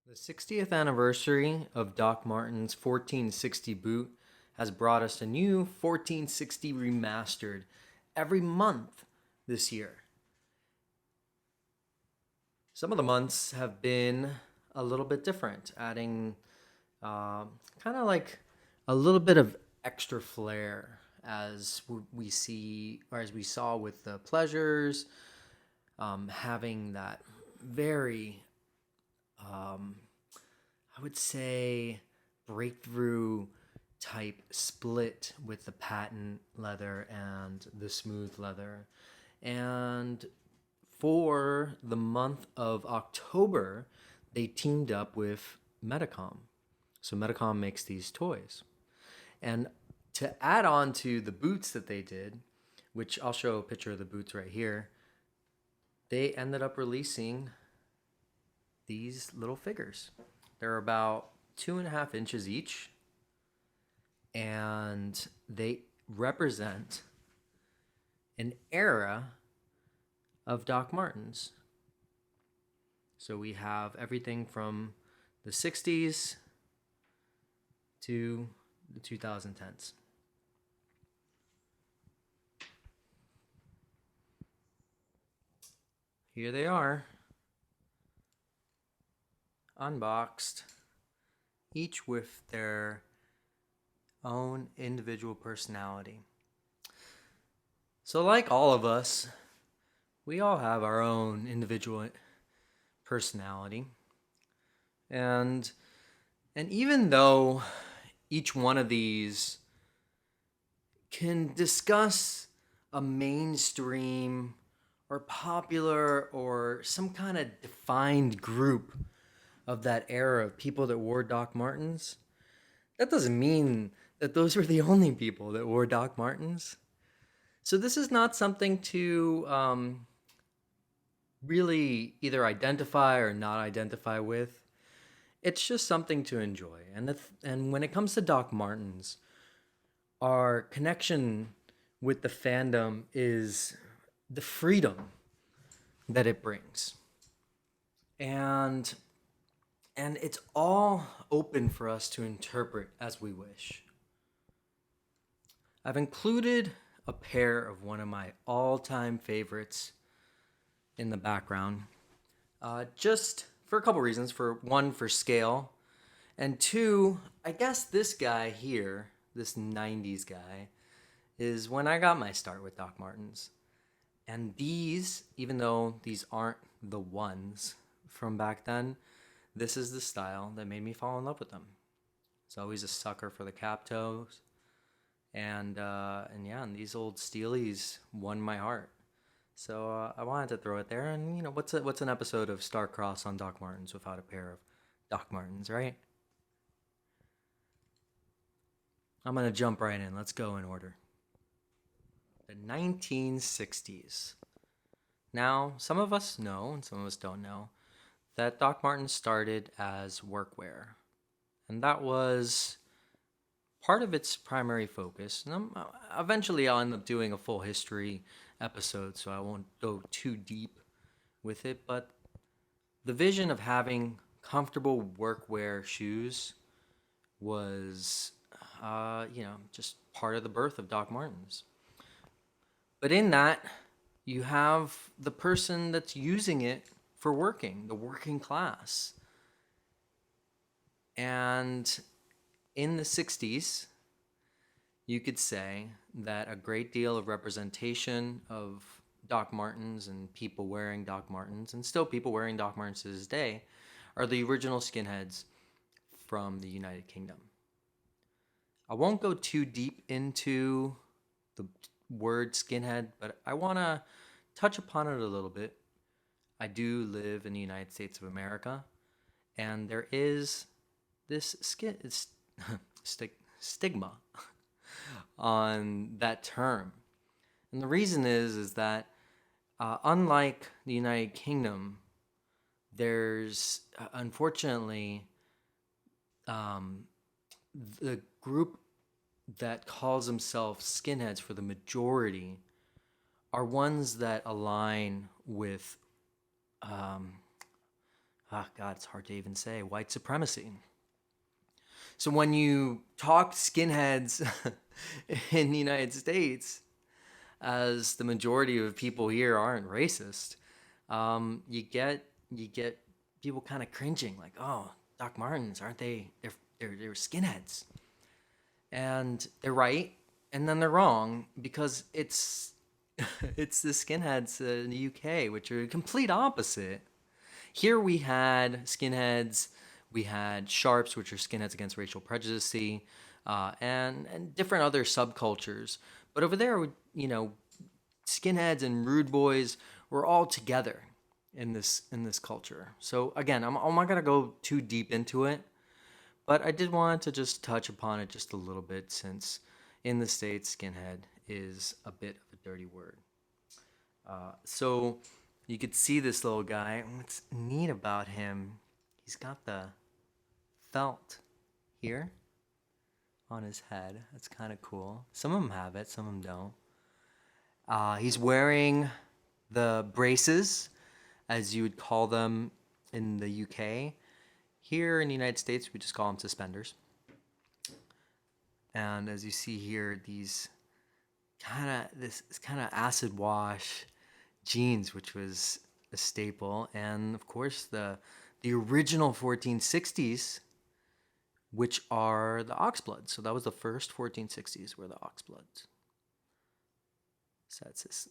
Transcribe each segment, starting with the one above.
The 60th anniversary of Doc Marten's 1460 boot has brought us a new 1460 remastered every month this year. Some of the months have been a little bit different, adding kind of like a little bit of extra flair as we see, or as we saw with the pleasures, having that very I would say breakthrough type split with the patent leather and the smooth leather. And for the month of October, they teamed up with MEDICOM. So MEDICOM makes these toys. And to add on to the boots that they did, which I'll show a picture of the boots right here, they ended up releasing these little figures. They're about 2.5 inches each, and they represent an era of Doc Martens. So we have everything from the 60s to the 2010s. Here they are, unboxed, each with their own individual personality. So like all of us, we all have our own individual personality. And even though each one of these can discuss a mainstream or popular or some kind of defined group of that era of people that wore Doc Martens, that doesn't mean that those were the only people that wore Doc Martens. So this is not something to really either identify or not identify with. It's just something to enjoy. And when it comes to Doc Martens, our connection with the fandom is the freedom that it brings. And it's all open for us to interpret as we wish. I've included a pair of one of my all-time favorites in the background, just for a couple reasons. For one, for scale, and two, I guess this guy here, this 90s guy, is when I got my start with Doc Martens. And these, even though these aren't the ones from back then, this is the style that made me fall in love with them. I was always a sucker for the cap toes, and yeah, and these old steelies won my heart. So I wanted to throw it there, and what's an episode of STARCRX on Doc Martens without a pair of Doc Martens, right? I'm gonna jump right in. Let's go in order. The 1960s. Now, some of us know, and some of us don't know, that Doc Martens started as workwear. And that was part of its primary focus. And eventually I'll end up doing a full history episode, so I won't go too deep with it. But the vision of having comfortable workwear shoes was, just part of the birth of Doc Martens. But in that, you have the person that's using it for working, the working class. And in the 60s, you could say that a great deal of representation of Doc Martens and people wearing Doc Martens, and still people wearing Doc Martens to this day, are the original skinheads from the United Kingdom. I won't go too deep into the word skinhead, but I want to touch upon it a little bit. I do live in the United States of America, and there is this stigma on that term. And the reason is that unlike the United Kingdom, there's unfortunately the group that calls themselves skinheads for the majority are ones that align with God, it's hard to even say, white supremacy. So when you talk skinheads in the United States, as the majority of people here aren't racist, you get people kind of cringing, like, "Oh, Doc Martens, aren't they? They're skinheads," and they're right, and then they're wrong because it's it's the skinheads in the UK, which are the complete opposite. Here we had skinheads, we had sharps, which are skinheads against racial prejudice, and different other subcultures. But over there, skinheads and rude boys were all together in this culture. So again, I'm not gonna go too deep into it, but I did want to just touch upon it just a little bit, since in the States, skinhead is a bit of a dirty word. So you could see this little guy. What's neat about him, he's got the felt here on his head. That's kind of cool. Some of them have it, some of them don't. He's wearing the braces, as you would call them in the UK. Here in the United States, we just call them suspenders. And as you see here, this kind of acid wash jeans, which was a staple, and of course the original 1460s, which are the oxbloods. So that was the first 1460s were the oxbloods. So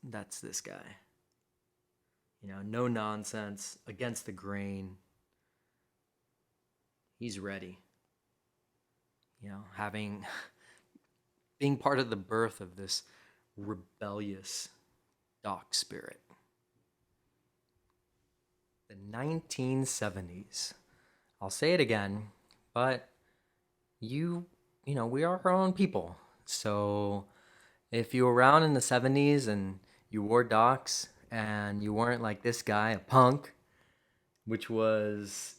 that's this guy. No nonsense, against the grain. He's ready. Having being part of the birth of this rebellious doc spirit. The 1970s. I'll say it again, but we are our own people. So if you were around in the 70s and you wore docs and you weren't like this guy, a punk, which was,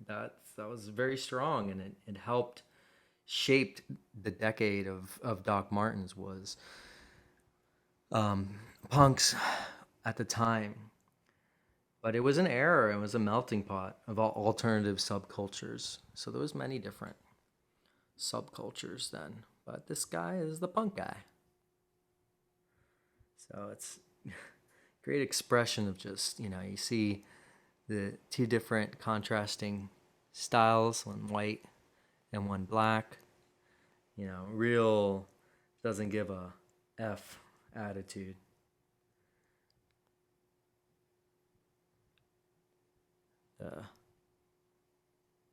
that was very strong, and it helped shaped the decade of Doc Martens, was punks at the time. But it was an era, it was a melting pot of all alternative subcultures. So there was many different subcultures then. But this guy is the punk guy. So it's great expression of just, you see the two different contrasting styles, one white and one black. Real doesn't give a F attitude. The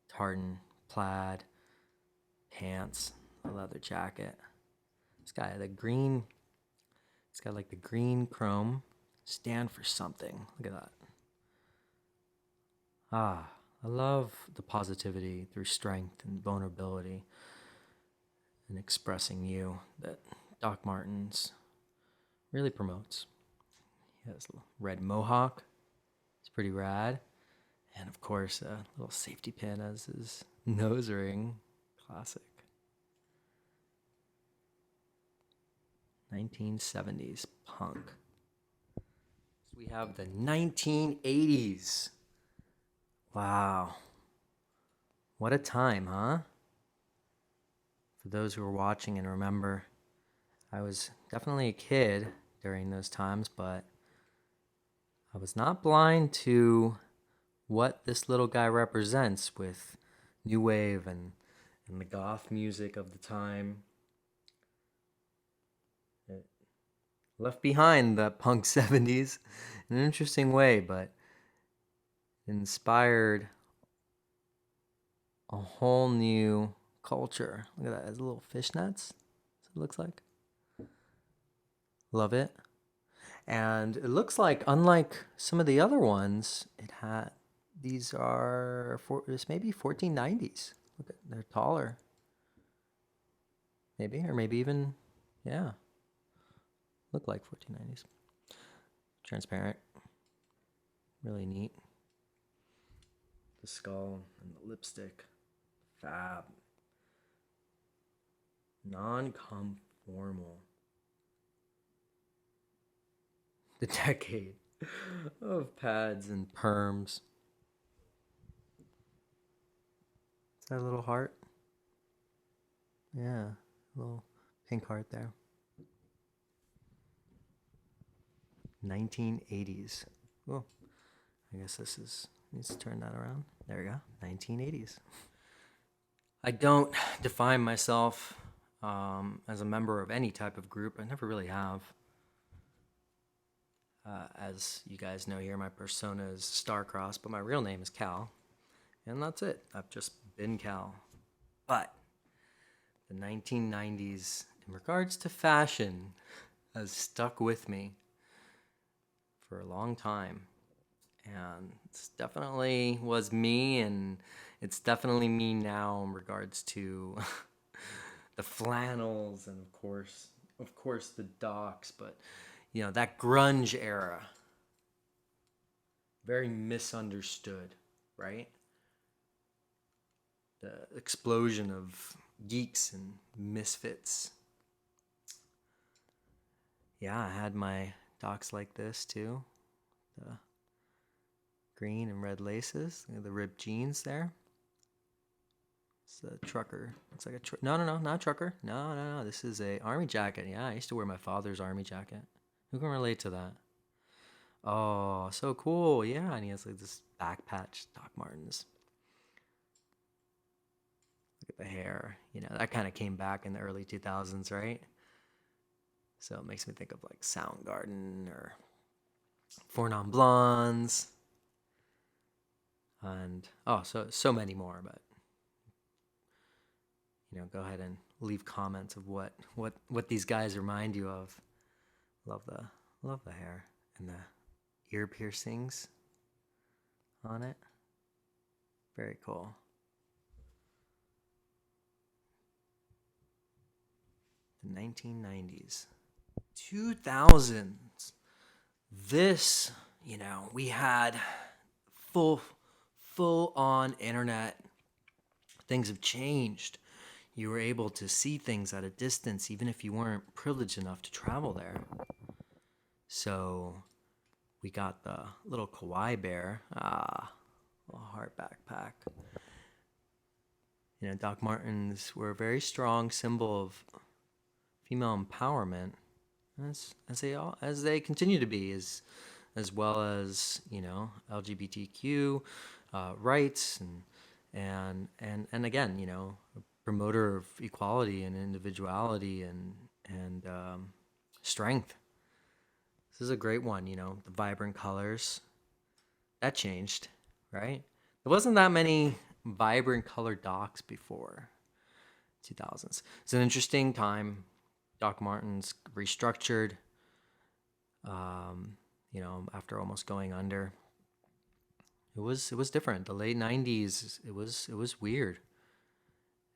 tartan plaid pants, a leather jacket. It's got like the green chrome, stand for something. Look at that. I love the positivity through strength and vulnerability and expressing you that Doc Martens really promotes. He has a red mohawk. It's pretty rad. And of course, a little safety pin as his nose ring. Classic. 1970s punk. So we have the 1980s. Wow. What a time, huh? For those who are watching and remember, I was definitely a kid during those times, but I was not blind to what this little guy represents with new wave and the goth music of the time. It left behind the punk 70s in an interesting way, but inspired a whole new culture. Look at that, it's little fishnets. That's what it looks like. Love it. And it looks like, unlike some of the other ones, these are this maybe 1490s. Look at, they're taller. Maybe, or maybe even, yeah. Look like 1490s. Transparent. Really neat. The skull and the lipstick. Fab. Non-conformal. The decade. of pads and perms. Is that a little heart? Yeah, a little pink heart there. 1980s. Oh, I guess this is, needs to turn that around. There we go, 1980s. I don't define myself as a member of any type of group. I never really have. As you guys know here, my persona is STARCRX, but my real name is Cal. And that's it. I've just been Cal. But the 1990s, in regards to fashion, has stuck with me for a long time. And it's definitely was me, and it's definitely me now in regards to the flannels and of course the docks, but you know, that grunge era, very misunderstood, right? The explosion of geeks and misfits. Yeah, I had my docks like this too. The green and red laces, the ripped jeans there. It's a trucker. Looks like a no, not a trucker. No. This is a army jacket. Yeah, I used to wear my father's army jacket. Who can relate to that? Oh, so cool. Yeah, and he has like this back patch, Doc Martens. Look at the hair. You know, that kind of came back in the early 2000s, right? So it makes me think of like Soundgarden or Four Non Blondes. And oh, so many more, but you know, go ahead and leave comments of what these guys remind you of. Love the hair and the ear piercings on it. Very cool. The 1990s, 2000s. This, you know, we had full on internet. Things have changed. You were able to see things at a distance, even if you weren't privileged enough to travel there. So we got the little kawaii bear, little heart backpack. You know, Doc Martens were a very strong symbol of female empowerment, as they continue to be, as well as, you know, LGBTQ rights and again, you know, a promoter of equality and individuality and strength. This is a great one, you know, the vibrant colors. That changed, right? There wasn't that many vibrant colored docs before 2000s. It's an interesting time. Doc Martens restructured, you know, after almost going under. It was different. The late 90s, it was weird.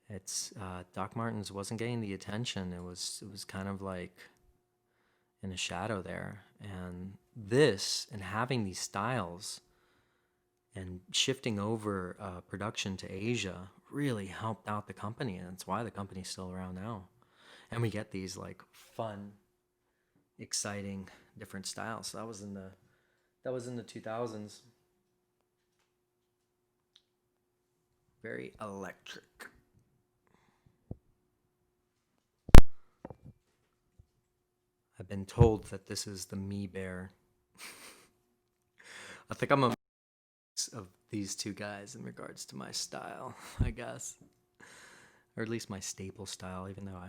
It's Doc Martens wasn't getting the attention. It was kind of like in a shadow there. And this, and having these styles and shifting over production to Asia really helped out the company, and that's why the company's still around now. And we get these like fun, exciting, different styles. So that was in the 2000s. Very electric. I've been told that this is the me bear. I think I'm a mix of these two guys in regards to my style, I guess, or at least my staple style. Even though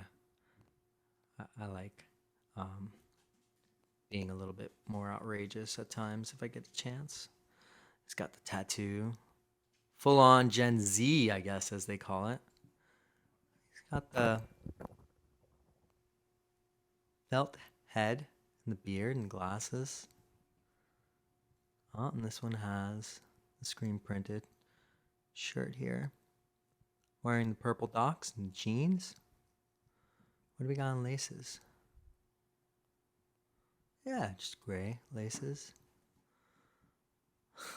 I like being a little bit more outrageous at times if I get a chance. He's got the tattoo, full on Gen Z, I guess, as they call it. He's got the felt head and the beard and glasses. Oh, and this one has the screen printed shirt here. Wearing the purple docs and jeans. What do we got on laces? Yeah, just gray laces.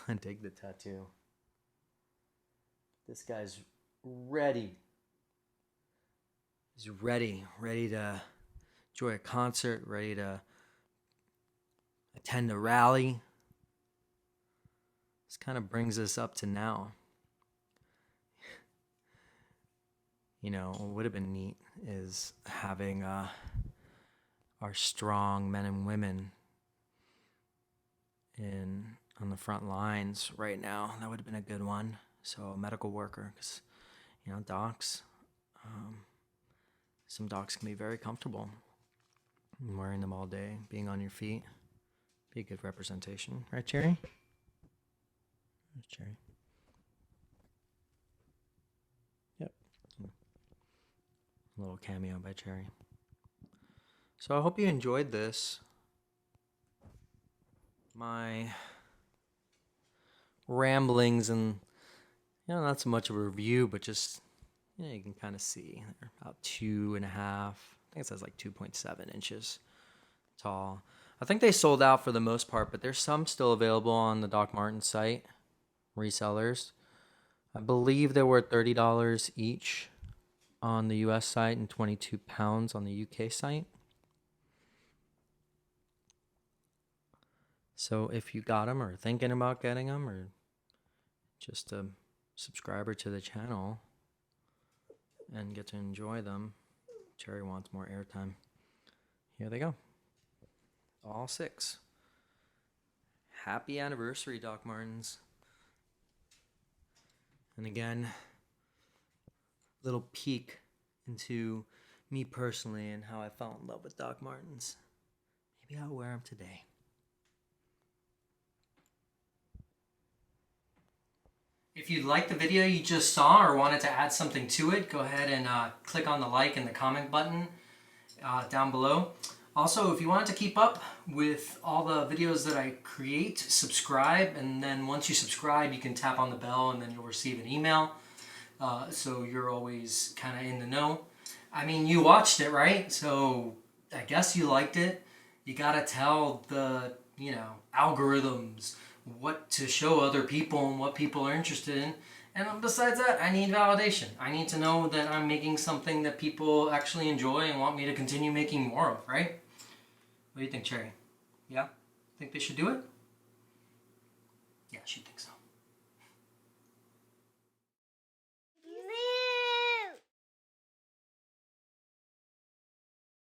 I dig the tattoo. This guy's ready. He's ready to enjoy a concert, ready to attend a rally, this kind of brings us up to now. You know, what would have been neat is having our strong men and women on the front lines right now. That would have been a good one. So a medical worker, because, you know, docs, some docs can be very comfortable wearing them all day, being on your feet. Be a good representation, right, Cherry? There's Cherry. Yep. A little cameo by Cherry. So I hope you enjoyed this. My ramblings, and, you know, not so much of a review, but just, you know, you can kind of see they're about 2.5, I think it says like 2.7 inches tall. I think they sold out for the most part, but there's some still available on the Doc Marten site, resellers. I believe they were $30 each on the US site and 22 pounds on the UK site. So if you got them or thinking about getting them or just a subscriber to the channel and get to enjoy them, Cherry wants more airtime. Here they go. All 6. Happy anniversary, Doc Martens. And again, little peek into me personally and how I fell in love with Doc Martens. Maybe I'll wear them today. If you liked the video you just saw or wanted to add something to it, go ahead and click on the like and the comment button down below. Also, if you wanted to keep up with all the videos that I create, subscribe, and then once you subscribe, you can tap on the bell and then you'll receive an email. So you're always kind of in the know. I mean, you watched it, right? So I guess you liked it. You gotta tell the, you know, algorithms what to show other people and what people are interested in. And besides that, I need validation. I need to know that I'm making something that people actually enjoy and want me to continue making more of, right? What do you think, Cherry? Yeah? Think they should do it?